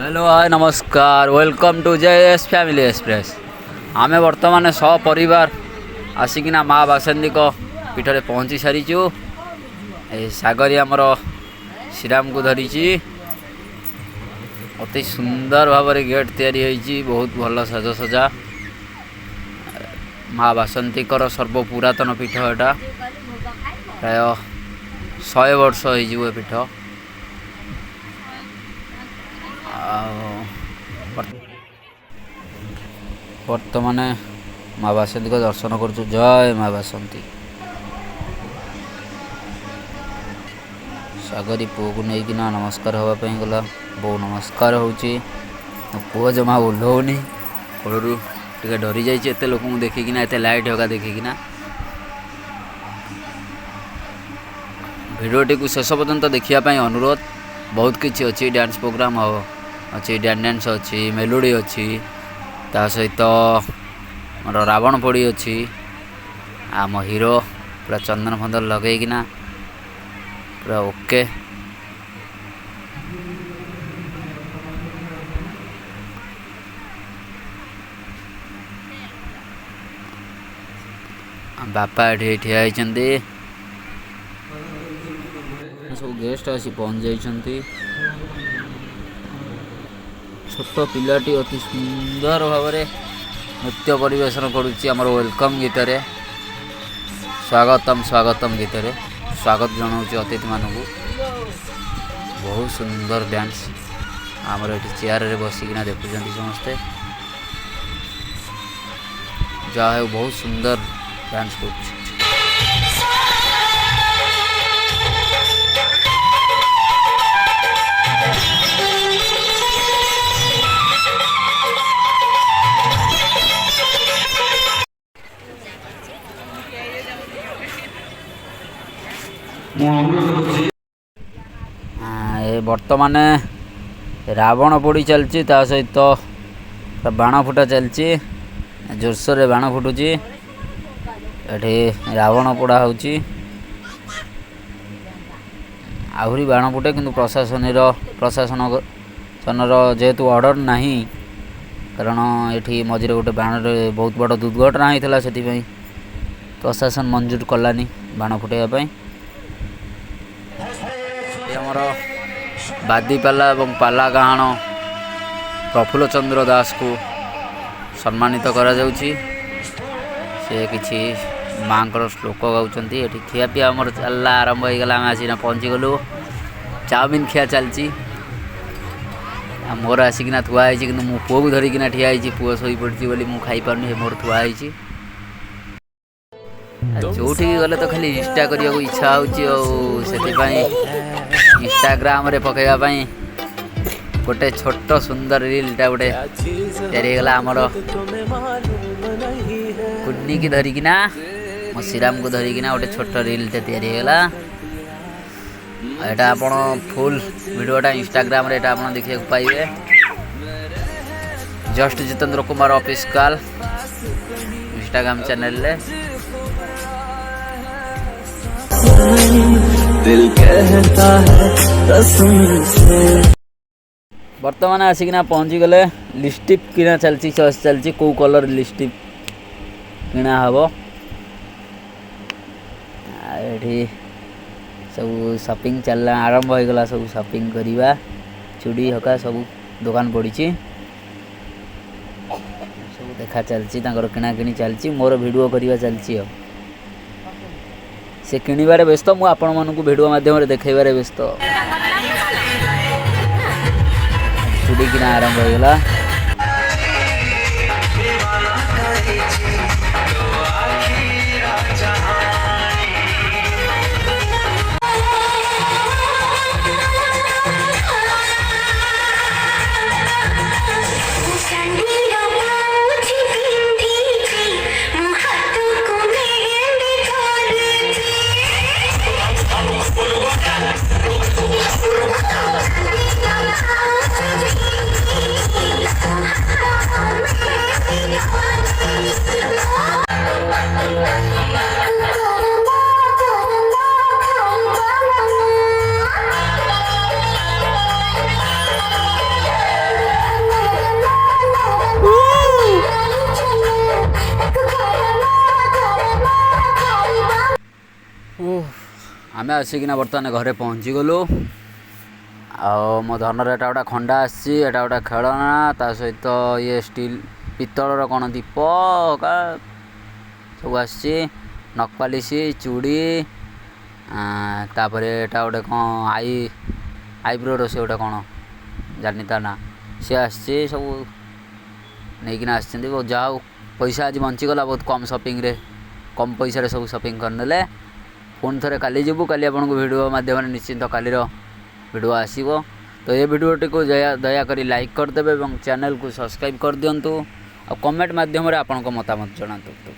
Hello hi नमस्कार welcome to JS family express. आमे वर्तमान सपरिवार आसिकिना माँ बासंदी पीठ में पहुँची सारीचु। सागरी आमर श्रीराम को धरी अति सुंदर भाव गेट तैयारी बहुत भल सजसजा। माँ बासंती सर्वपुरातन पीठ एटा प्राय 100 वर्ष हो पीठ। वर्तमान माँ बासंती को दर्शन कर जय माँ बासंती। सागरी पुओ को लेकिन नमस्कार हाँपाई गला बो नमस्कार होची पुओ जमा ओह्लौनी कोड़ू टे डरी जाते लोक देखिकिना एत लाइट होगा देखिकिना। भिडियोटी को शेष पर्यंत देखापी अनुरोध। बहुत किसी अच्छी डांस प्रोग्राम अच्छी डांस अच्छी मेलोडी अच्छी ता सहित मोर रावण पोड़ी अच्छी। आम हीरो पूरा चंदन फंदन लगेकिना पूरा ओके। बापा ये ठिया होती सब गेस्ट आसी पहुँच जाइछंती। छोट पिलाटी अति सुंदर भाव नृत्य परिवेशन करुच्ची आमर वेलकम गीत रे स्वागतम स्वागतम गीत रे स्वागत जनाऊँ अतिथि मानू। बहुत सुंदर डांस आमर ये चेयर रे बसिकिना देखुं समस्ते जहाँ बहुत सुंदर डांस कर। बर्तमान रावण पोड़ी चलती सहित बाण फुटा चलती जोरसोर बाण फुटुची। ये रावण पोड़ा होची आहरी बाण फुटे किंतु प्रशासन जेहेतु ऑर्डर नहीं कारण ये मझे गोटे बाण बहुत बड़ दुर्घटना होता से प्रशासन मंजूर कलानी बाण फुटाइवाई। आमर बादीपाला और पाला गाहण प्रफुल्ल चंद्र दास को सम्मानित करा जाउची। से किसी माँ को श्लोक गाँव ये खियापिया आमर चलला आरंभ हो गला। आम आसिना पहुँची गलु चाउमिन खिया चलती मोर आसिकिना थुआई कि मो पुओ को धरिकिना ठिया पुओ शोई पड़ी बोली मुझे खाई पारनी मोर थुआई। जोठी गले तो खाली इंस्टा करने को इच्छा होती इंस्टाग्राम रे पकड़ापी गोटे छोट सुंदर रीलटा गोटे तैयारीगला आमर कुन्नी की धरिकिना मो श्रीराम को धरिकिना गोटे छोट रीलटे तैयारीगला। एटा आपण फुल वीडियोटा इंस्टाग्राम रे आपण देखिए पाइबे just Jitendra Kumar official Instagram channel रे। दिल कहता है वर्तमान आसिकिना पहुँची गले लिपस्टिक किना चलती चॉइस चलती कौ कलर लिपस्टिक किना हम ये सब शॉपिंग चलना आरंभ हो गला। सब शॉपिंग करवा चूड़ी हका सब दुकान पड़ी सब देखा चलती किना किणी चलती मोर वीडियो करवा चलती से किणवारे व्यस्त मु आपण मानू वीडियो माध्यम देखैबारे व्यस्त। चूड़ी किना आरंभ हो गला। आम आसिकिना बर्तमान घरे पहुँची गलु मो धनर एटा गोटा खंडा आसी एटा गोटा खेलना ता सहित ये स्टील पितलर कौन दीप का सब आसी नखपालिश चूड़ी तापर एटा गोटे कौन आईब्रो से गोटे कौन जानी ता ना सी आसी सब नहीं बहुत जाओ पैसा आज बंचीगला बहुत कम शॉपिंग रे कम पैसा सब शॉपिंग करने पुणी थे काली जीवु काली आपन को वीडियो माध्यम निश्चिंत काली वीडियो आसीबो तो ये वीडियोटी को दयाकोरी लाइक करदे और चैनल को सब्सक्राइब कर दिंतु और कमेंट माध्यम आपन को मतामत जनातु।